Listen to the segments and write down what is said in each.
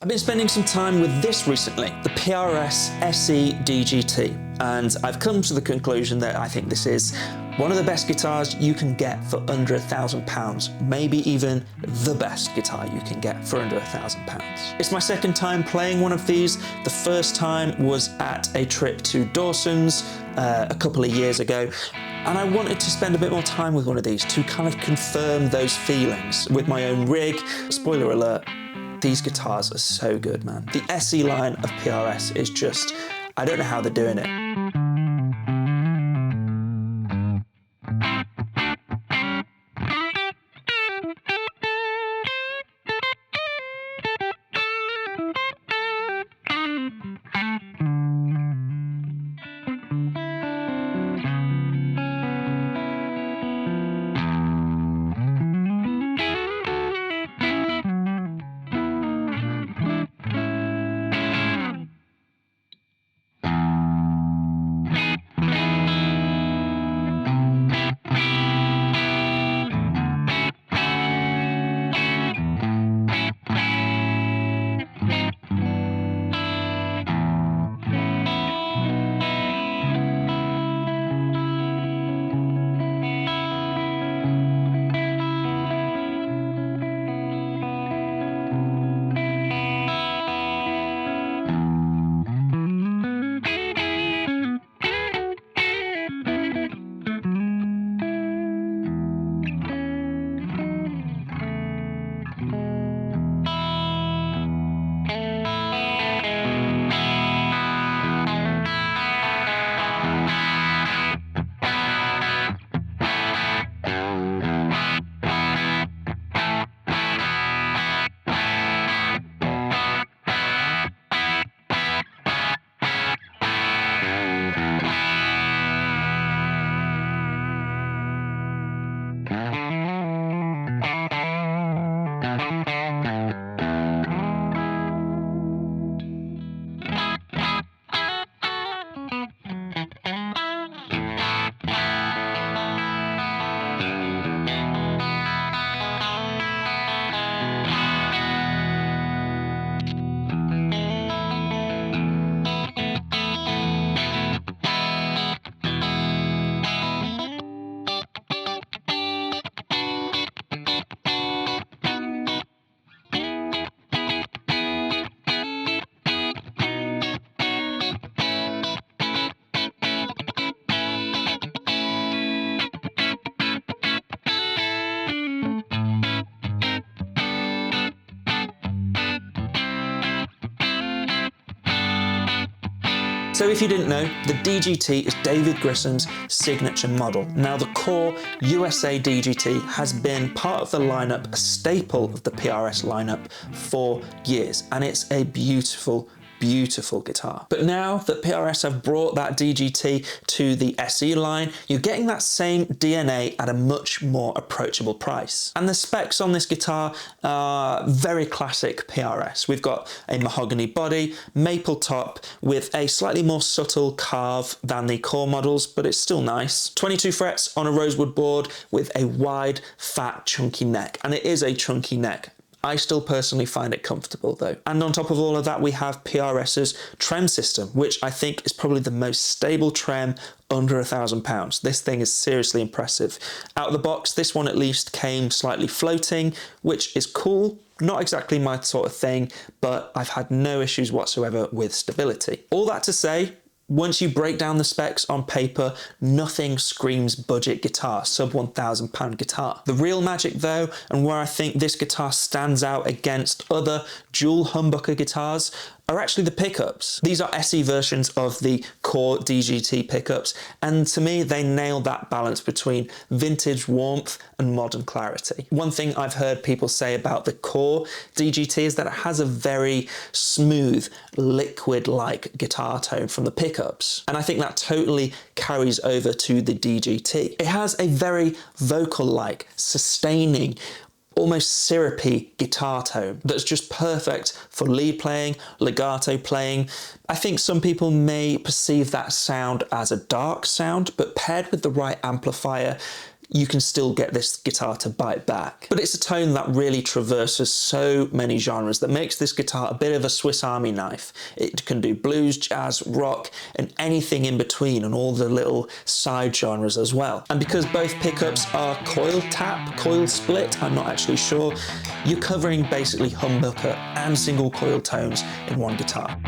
I've been spending some time with this recently, the PRS SE DGT, and I've come to the conclusion that I think this is one of the best guitars you can get for under £1,000, maybe even the best guitar you can get for under £1,000. It's my second time playing one of these. The first time was at a trip to Dawson's a couple of years ago, and I wanted to spend a bit more time with one of these to kind of confirm those feelings with my own rig. Spoiler alert, these guitars are so good, man. The SE line of PRS is just, I don't know how they're doing it. So if you didn't know, the DGT is David Grissom's signature model. Now the core USA DGT has been part of the lineup, a staple of the PRS lineup for years, and it's a beautiful guitar. But now that PRS have brought that DGT to the SE line, you're getting that same DNA at a much more approachable price. And the specs on this guitar are very classic PRS. We've got a mahogany body, maple top, with a slightly more subtle carve than the core models, but it's still nice. 22 frets on a rosewood board with a wide, fat, chunky neck. And it is a chunky neck. I still personally find it comfortable though. And on top of all of that, we have PRS's trem system, which I think is probably the most stable trem under £1,000. This thing is seriously impressive. Out of the box, this one at least came slightly floating, which is cool. Not exactly my sort of thing, but I've had no issues whatsoever with stability. All that to say, once you break down the specs on paper, nothing screams budget guitar, sub £1,000 guitar. The real magic though, and where I think this guitar stands out against other dual humbucker guitars, are actually the pickups. These are SE versions of the core DGT pickups, and to me they nail that balance between vintage warmth and modern clarity. One thing I've heard people say about the core DGT is that it has a very smooth, liquid-like guitar tone from the pickups, and I think that totally carries over to the DGT. It has a very vocal-like, sustaining, almost syrupy guitar tone that's just perfect for lead playing, legato playing. I think some people may perceive that sound as a dark sound, but paired with the right amplifier, you can still get this guitar to bite back. But it's a tone that really traverses so many genres that makes this guitar a bit of a Swiss Army knife. It can do blues, jazz, rock, and anything in between, and all the little side genres as well. And because both pickups are coil tap, coil split, I'm not actually sure, you're covering basically humbucker and single coil tones in one guitar.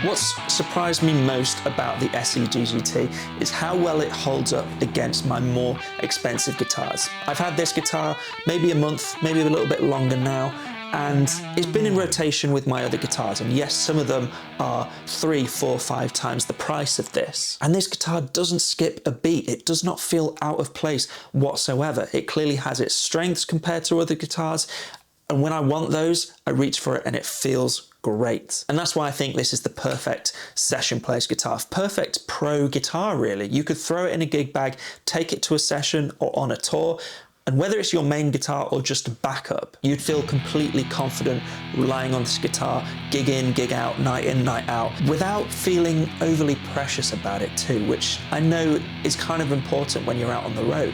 What's surprised me most about the SE DGT is how well it holds up against my more expensive guitars. I've had this guitar maybe a month, maybe a little bit longer now, and it's been in rotation with my other guitars, and yes, some of them are 3, 4, 5 times the price of this. And this guitar doesn't skip a beat. It does not feel out of place whatsoever. It clearly has its strengths compared to other guitars, and when I want those, I reach for it and it feels great. And that's why I think this is the perfect session player's guitar, perfect pro guitar really. You could throw it in a gig bag, take it to a session or on a tour, and whether it's your main guitar or just a backup, you'd feel completely confident relying on this guitar, gig in, gig out, night in, night out, without feeling overly precious about it too, which I know is kind of important when you're out on the road.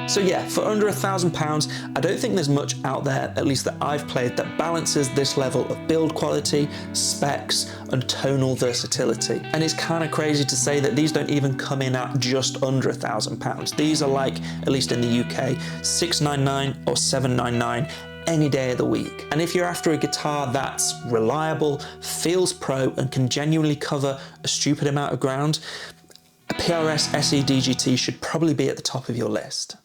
So yeah, for under £1,000, I don't think there's much out there, at least that I've played, that balances this level of build quality, specs, and tonal versatility. And it's kind of crazy to say that these don't even come in at just under £1,000. These are like, at least in the UK, $699 or $799 any day of the week. And if you're after a guitar that's reliable, feels pro, and can genuinely cover a stupid amount of ground, a PRS SE DGT should probably be at the top of your list.